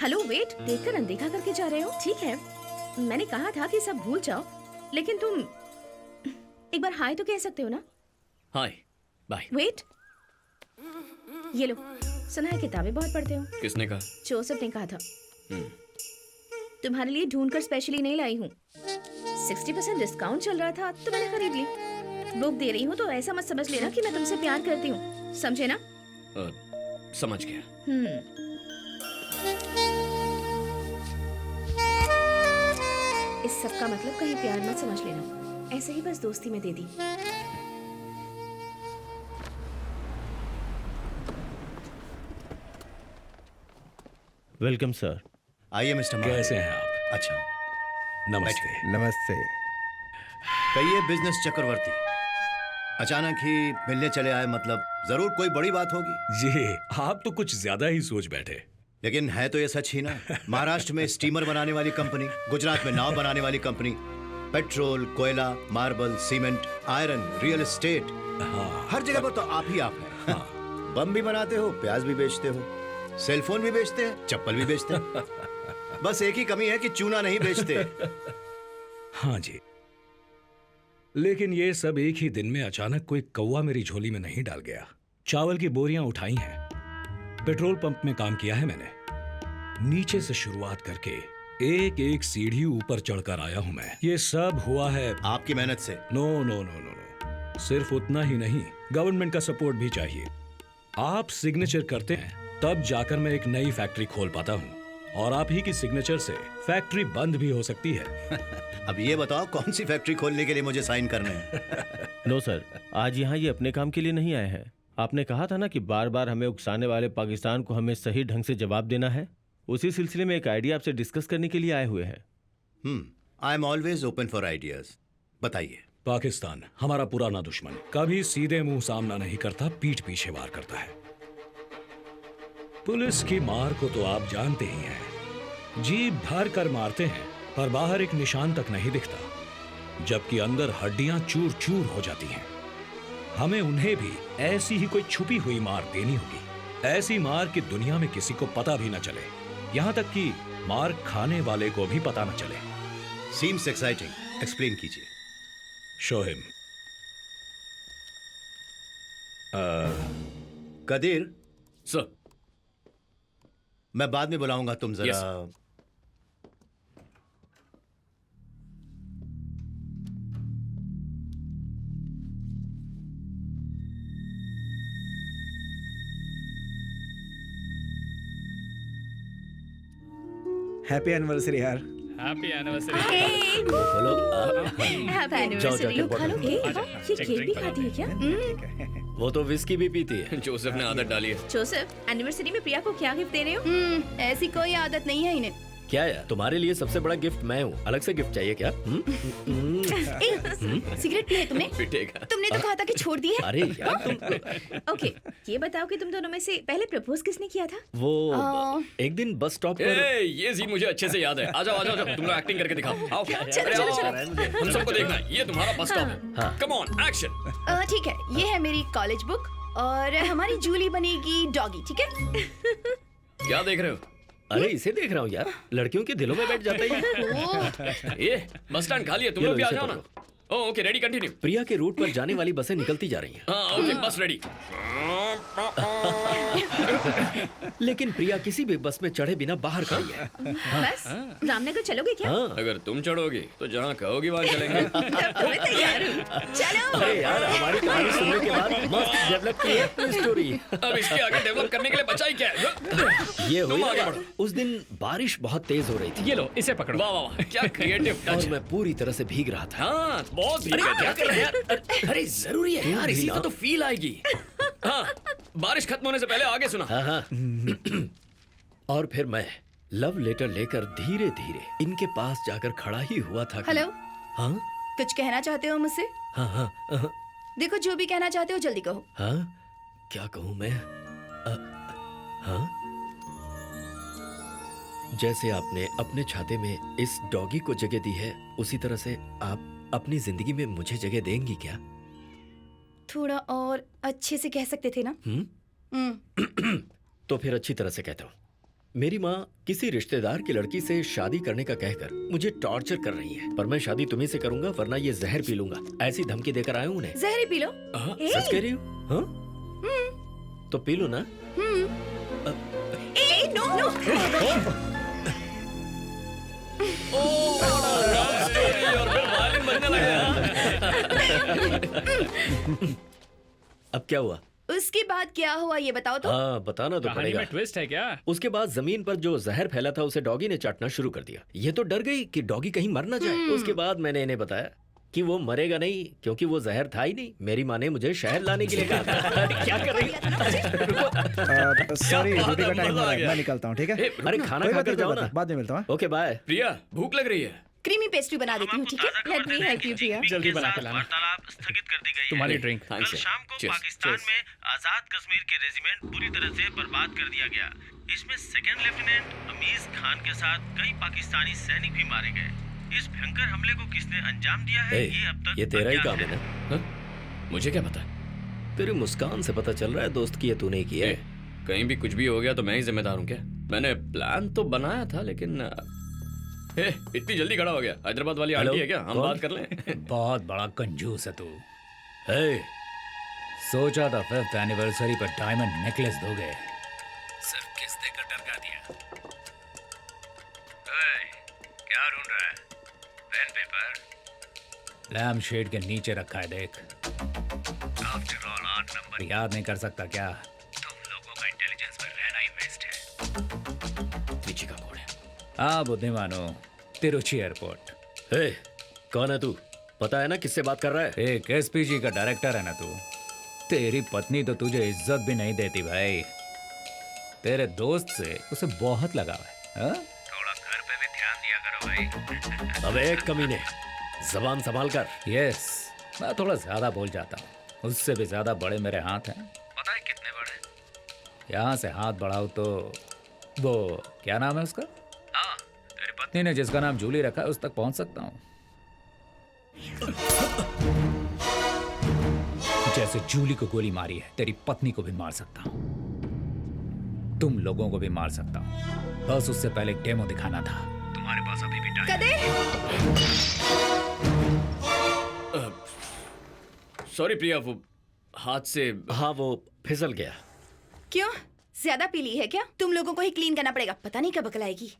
Hello wait, देखकर अनदेखा करके जा रहे हो? ठीक है, मैंने कहा था कि सब भूल जाओ, लेकिन तुम एक बार हाय तो कह सकते हो ना? Hi bye. वेट, ये लो, सुना है किताबें बहुत पढ़ते हो। किसने कहा? जोसेफ ने कहा था। तुम्हारे लिए ढूंढकर स्पेशली नहीं लाई हूँ। 60% डिस्काउंट चल रहा था तो मैंने खरीद ली। बुक दे रही हूँ तो ऐसा मत समझ लेना कि मैं तुमसे प्यार करती हूँ, समझे ना? समझ गया। इस सब का मतलब कहीं प्यार मत समझ लेना, ऐसे ही बस दोस्ती में दे दी। Welcome sir. आइए मिस्टर मार्क। कैसे हैं आप? अच्छा, नमस्ते। नमस्ते। कहिए बिजनेस चक्रवर्ती, अचानक ही मिलने चले आए, मतलब जरूर कोई बड़ी बात होगी। जी, आप तो कुछ ज्यादा ही सोच बैठे। लेकिन है तो ये सच ही ना। महाराष्ट्र में स्टीमर बनाने वाली कंपनी, गुजरात में नाव बनाने वाली कंपनी, पेट्रोल, कोयला, marble, cement, iron, real estate, हाँ, हर जगह पर तो आप ही आप हैं। हाँ। बम भी बनाते हो, प्याज भी बेचते हो, सेलफोन भी बेचते हैं, चप्पल भी बेचते हैं। बस एक ही कमी है कि चूना नहीं बेचते। हाँ जी, लेकिन ये सब एक ही दिन में अचानक कोई कौवा मेरी झोली में नहीं डाल गया। चावल की बोरियां उठाई हैं, पेट्रोल पंप में काम किया है मैंने, नीचे से शुरुआत करके एक एक सीढ़ी ऊपर चढ़कर आया हूं मैं। ये सब हुआ है आपकी मेहनत से। No no no no no, सिर्फ उतना ही नहीं, गवर्नमेंट का सपोर्ट भी चाहिए। आप सिग्नेचर करते हैं तब जाकर मैं एक नई फैक्ट्री खोल पाता हूँ, और आप ही की सिग्नेचर से फैक्ट्री बंद भी हो सकती है। अब ये बताओ कौन सी फैक्ट्री खोलने के लिए मुझे साइन करने हैं? नो सर, आज यहाँ ये अपने काम के लिए नहीं आए हैं। आपने कहा था ना कि बार बार हमें उकसाने वाले पाकिस्तान को हमें सही ढंग से जवाब देना है। उसी सिलसिले में एक आइडिया आपसे डिस्कस करने के लिए आए हुए हैं। I am always open for ideas. बताइए। पाकिस्तान हमारा पुराना दुश्मन, कभी सीधे मुंह सामना नहीं करता, पीठ पीछे वार करता है। पुलिस की मार को तो आप जानते ही हैं, जी भर कर मारते हैं पर बाहर एक निशान तक नहीं दिखता, जबकि अंदर हड्डियां चूर चूर हो जाती हैं। हमें उन्हें भी ऐसी ही कोई छुपी हुई मार देनी होगी, ऐसी मार कि दुनिया में किसी को पता भी न चले, यहां तक कि मार खाने वाले को भी पता न चले। सीम्स एक्साइटिंग, एक्सप्लेन कीजिए। Show him. कदीर, सर। मैं बाद में बुलाऊंगा, तुम जरा। Yes. हैप्पी एनिवर्सरी यार। Happy anniversary. Happy anniversary. खा लो केक। ये केक भी खाती है क्या? वो तो विस्की भी पीती है। जोसेफ ने आदत डाली है। जोसेफ, एनिवर्सरी में प्रिया को क्या गिफ्ट दे रहे हो? ऐसी कोई आदत नहीं है इन्हें। क्या यार, तुम्हारे लिए सबसे बड़ा गिफ्ट मैं हूँ, अलग से गिफ्ट चाहिए क्या? सिगरेट पी है तुमने? पिटेगा। तुमने तो कहा था कि छोड़ दी है। अरे यार तुम। ओके, ये बताओ कि तुम दोनों में से पहले प्रपोज किसने किया था? वो एक दिन बस स्टॉप पर। ये जी मुझे अच्छे से याद है। आ जाओ आ जाओ, तुम लोग एक्टिंग करके दिखाओ। आओ। चलो, चलो, चलो। हम सबको देखना है, ये तुम्हारा बस स्टॉप है। Come on, action. ठीक है, ये है मेरी कॉलेज बुक और हमारी जूली बनेगी डॉगी, ठीक है? क्या देख रहे हो? अरे इसे देख रहा हूँ यार, लड़कियों के दिलों में बैठ जाता है ये। बस स्टैंड खाली है, तुम लोग भी आ जाओ ना। Okay, ready, continue. प्रिया के रूट पर जाने वाली बसें निकलती जा रही हैं। हाँ ओके, बस रेडी। लेकिन प्रिया किसी भी बस में चढ़े बिना बाहर खड़ी है। बस रामनगर चलोगे क्या? हाँ, अगर तुम चढ़ोगी तो जहाँ कहोगी वहाँ चलेंगे। तो मैं तैयार हूँ, चलो। अरे यार, हमारी कहानी सुनने के बाद मस्त डेवलप की है स्टोरी। अब इसके आगे डेवलप करने के लिए बचा ही क्या है? ये हुई आगे बढ़ो। उस दिन बारिश बहुत तेज हो रही थी। ये लो, इसे पकड़ो। वाह वाह वाह, क्या क्रिएटिव टच। और मैं पूरी तरह से भीग रहा था। हाँ, बहुत भीग गया। क्या कर रहे हैं यार? अरे जरूरी है यार, इसी का तो फील आएगी। हाँ, बारिश खत्म होने से पहले आगे सुना। हाँ हाँ। और फिर मैं लव लेटर लेकर धीरे धीरे इनके पास जाकर खड़ा ही हुआ था। हेलो। हाँ, कुछ कहना चाहते हो मुझसे? हाँ हाँ हाँ। देखो, जो भी कहना चाहते हो जल्दी कहो। हाँ, क्या कहूँ मैं? हाँ, जैसे आपने अपने छाते में इस डॉगी को जगह दी है, उसी तरह से आप अपनी जिंदगी में मुझे जगह देंगी क्या? थोड़ा और अच्छे से कह सकते थे ना? तो फिर अच्छी तरह से कहता हूँ। मेरी माँ किसी रिश्तेदार की लड़की से शादी करने का कहकर मुझे टॉर्चर कर रही है, पर मैं शादी तुम्ही से करूंगा वरना ये जहर पी लूंगा, ऐसी धमकी देकर आया हूँ उन्हें। जहर ही पी लो। हाँ, ए! सच कह रही हूँ? हाँ? तो पी लो ना। ए, नो नो। अब क्या हुआ? उसके बाद क्या हुआ ये बताओ तो। हाँ, बताना तो कहानी पड़ेगा। में ट्विस्ट है क्या? उसके बाद जमीन पर जो जहर फैला था उसे डॉगी ने चाटना शुरू कर दिया। ये तो डर गई कि डॉगी कहीं मर ना जाए। उसके बाद मैंने इन्हें बताया कि वो मरेगा नहीं क्योंकि वो जहर था ही नहीं। मेरी माँ ने मुझे शहर लाने के लिए कहा था। क्या कर रही है? सॉरी, क्या ड्यूटी का बात है, टाइम हो मजा रहा आ है, गया। मैं निकलता हूँ, ठीक है? अरे खाना कोई बात खाकर नहीं, जाओ कोई बात ना। नहीं, बाद में मिलता हूँ। Okay bye. प्रिया, भूख लग रही है। क्रीमी पेस्ट्री बना देती हूँ, ठीक है? लेट मी हेल्प यू प्रिया। जल्दी बना के लाना। वार्तालाप स्थगित कर दी गई तुम्हारी है। ड्रिंक। कल शाम को पाकिस्तान में आजाद कश्मीर के रेजिमेंट पूरी तरह से बर्बाद कर दिया गया। इसमें सेकंड लेफ्टिनेंट अमीज खान के साथ कई पाकिस्तानी सैनिक भी मारे गए। इस भयंकर हमले को किसने अंजाम दिया है ये अब तक ये तेरा ही अज्ञात काम है ना? हाँ? मुझे क्या पता? तेरी मुस्कान से पता चल रहा है दोस्त की ये तूने की है। कहीं भी कुछ भी हो गया तो मैं ही जिम्मेदार हूँ क्या? मैंने प्लान तो बनाया था लेकिन इतनी जल्दी खड़ा हो गया। हैदराबाद वाली आंटी है क्या? हम बात कर लें। बहुत बड़ा कंजूस है तू। हे, सोचा था 5th एनिवर्सरी पर डायमंड नेकलेस दोगे, सिर्फ किस देकर डरका दिया। क्या ढूंढ रहा है? Pen paper? लैम्प शेड के नीचे रखा है, देख। After all 8 number. याद नहीं कर सकता क्या? तुम लोगों का इंटेलिजेंस पर रहना ही वेस्ट है। पीछे का कौन है? हाँ बुद्धिमानो, तिरुचि एयरपोर्ट। हे, कौन है तू? पता है ना किससे बात कर रहा है? एक एसपीजी का डायरेक्टर है ना तू। तेरी पत्नी तो तुझे इज्जत भी नहीं देती भाई। तेरे दोस्त से उसे बहुत लगाव है, हाँ? थोड़ा घर पे भी ध्यान दिया करो भाई। अबे एक कमीने, जबान संभाल कर। यस, मैं थोड़ा ज्यादा बोल जाता हूँ। उससे भी ज्यादा बड़े मेरे हाथ हैं। पता है कितने बड़े? यहाँ से हाथ बढ़ाओ तो वो क्या नाम है उसका? हाँ, तेरी पत्नी पत्नी ने जिसका नाम जूली रखा है उस तक पहुंच सकता हूँ। जैसे जूली को गोली मारी है, तेरी पत्नी को भी मार सकता हूँ। तुम लोगों को भी मार सकता हूँ। बस उससे पहले एक डेमो दिखाना था। तुम्हारे पास अभी भी टाइम। कदे सॉरी प्रिया, वो हाथ से। हाँ, वो फिसल गया। क्यों? ज्यादा पी ली है क्या? तुम लोगों को ही क्लीन करना पड़ेगा, पता नहीं कब अकल आएगी।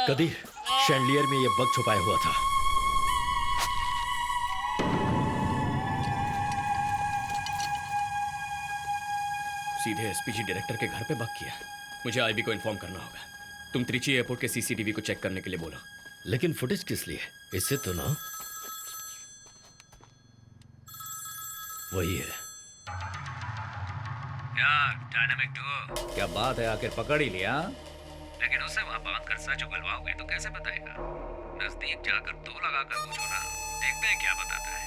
कदीर, शैंडलियर में ये बग छुपाया हुआ था। सीधे एसपीजी डायरेक्टर के घर पे बग किया। मुझे आईबी को इन्फॉर्म करना होगा। तुम त्रिची एयरपोर्ट के सीसीटीवी को चेक करने के लिए बोलो। लेकिन फुटेज किस लिए? इससे तो ना वही है। यार, डायनामिक डुओ। क्या बात है, आखिर पकड़ ही लिया। लेकिन उसे वहां बांध कर सच उगलवाओगे तो कैसे बताएगा? नजदीक जाकर 2 लगाकर पूछो ना, देखते हैं क्या बताता है।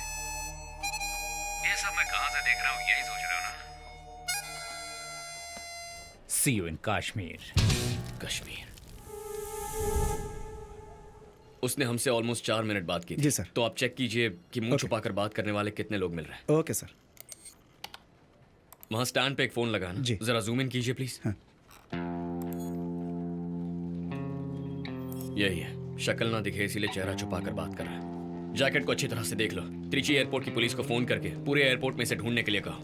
ये सब मैं कहां से देख रहा हूँ, यही सोच रहे हो ना? सी यू इन कश्मीर। कश्मीर। उसने हमसे ऑलमोस्ट 4 मिनट बात की थी। जी, सर। तो आप चेक कीजिए कि मुंह छुपाकर बात करने वाले कितने लोग मिल रहे हैं। Okay sir. वहां स्टैंड पे एक फोन लगाना। जी। जरा जूम इन कीजिए प्लीज। हाँ। यही है, शक्ल ना दिखे इसीलिए चेहरा छुपाकर बात कर रहा है। जैकेट को अच्छी तरह से देख लो। त्रिची एयरपोर्ट की पुलिस को फोन करके पूरे एयरपोर्ट में इसे ढूंढने के लिए कहो।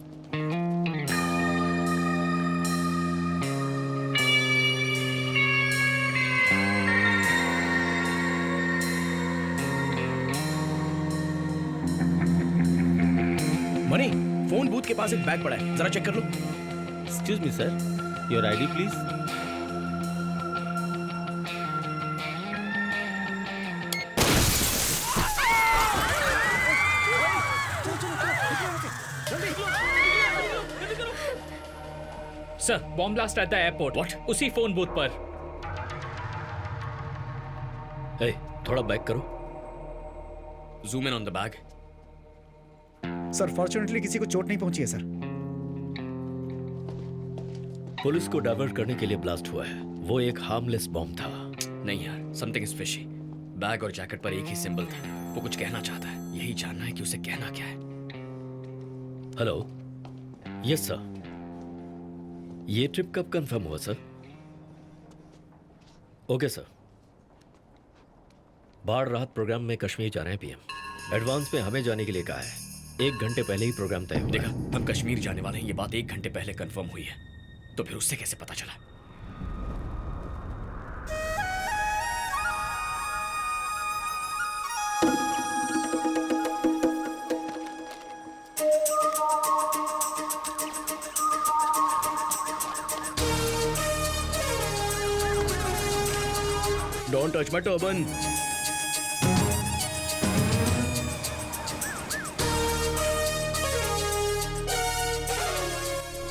मनी, फोन बूथ के पास एक बैग पड़ा है, जरा चेक कर लो। Excuse me sir, your ID please. Sir bomb blast at the airport. What? उसी फोन बूथ पर। ए, थोड़ा बैक करो। Zoom in on the bag. Sir fortunately किसी को चोट नहीं पहुंची है सर। पुलिस को डाइवर्ट करने के लिए ब्लास्ट हुआ है। वो एक हार्मलेस बॉम्ब था। नहीं यार, समथिंग इज फिशी। बैग और जैकेट पर एक ही सिंबल था। वो कुछ कहना चाहता है, यही जानना है कि उसे कहना क्या है। Hello, yes sir. ये ट्रिप कब कंफर्म हुआ सर? Okay sir. बाढ़ राहत प्रोग्राम में कश्मीर जा रहे हैं पीएम। एडवांस में हमें जाने के लिए कहा है। 1 घंटे पहले ही प्रोग्राम तय हुआ। देखा, हम कश्मीर जाने वाले हैं, ये बात 1 घंटे पहले कंफर्म हुई है। तो फिर उससे कैसे पता चला? Don't touch my turban.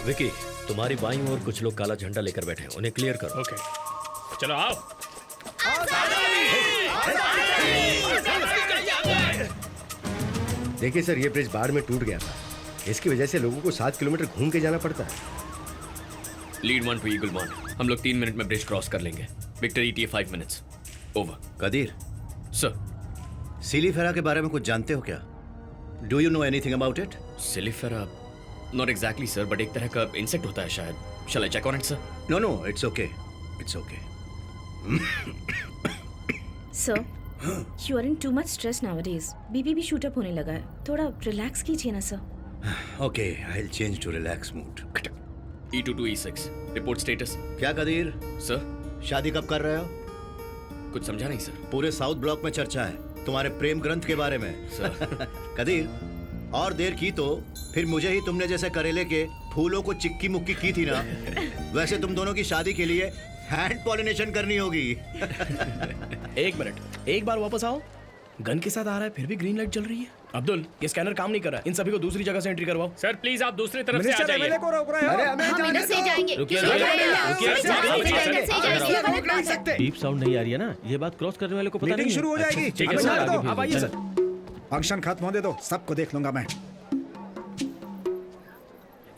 Vicky, तुम्हारी बाईं ओर कुछ लोग काला झंडा लेकर बैठे हैं, उन्हें क्लियर करो। ओके, चलो आओ। देखिए सर, ये ब्रिज बाढ़ में टूट गया था। इसकी वजह से लोगों को 7 किलोमीटर घूम के जाना पड़ता है। Lead 1 to Eagle 1। हम लोग 3 मिनट में ब्रिज क्रॉस कर लेंगे। Victor ETA 5 minutes. Over. Qadir, sir. सिलीफेरा के बारे में कुछ जानते हो क्या? Do you know anything about it? सिलिफेरा? नॉट एग्जैक्टली सर, बट एक तरह का इंसेक्ट होता है शायद। Shall I check on it sir? No no, it's okay, it's okay. Sir, you are in too much stress nowadays. BP भी shoot up होने लगा है। थोड़ा रिलैक्स कीजिए ना सर। Okay, I will change to relax mood. E22 E6 report status. क्या Qadir, sir? शादी कब कर रहे हो? कुछ समझा नहीं सर। पूरे साउथ ब्लॉक में चर्चा है तुम्हारे प्रेम ग्रंथ के बारे में। सर। कदीर, और देर की तो फिर मुझे ही तुमने जैसे करेले के फूलों को चिक्की मुक्की की थी ना, वैसे तुम दोनों की शादी के लिए हैंड पॉलिनेशन करनी होगी। 1 मिनट, एक बार वापस आओ। गन के साथ आ रहा है, फिर भी ग्रीन लाइट जल रही है। अब्दुल, ये स्कैनर काम नहीं कर रहा है। इन सभी को दूसरी जगह से एंट्री करवाओ। सर प्लीज आप दूसरी तरफ से आ जाइए। MLA को रोक रहे हो? हम इधर से जाएंगे। डीप साउंड नहीं आ रही है ना, ये बात क्रॉस करने वाले को पता मीटिंग नहीं है। शुरू हो जाएगी। ठीक है अब सर, आने दो, आगे अब आइए भेजिए। सर। फंक्शन खत्म होने दो, सबको देख लूंगा मैं।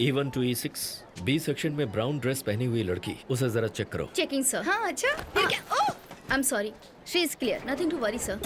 E1 to E6 B section में ब्राउन ड्रेस पहनी हुई लड़की, उसे जरा चेक करो। Checking sir. हाँ अच्छा, फिर क्या? Oh, I am sorry, she is clear, nothing to worry sir.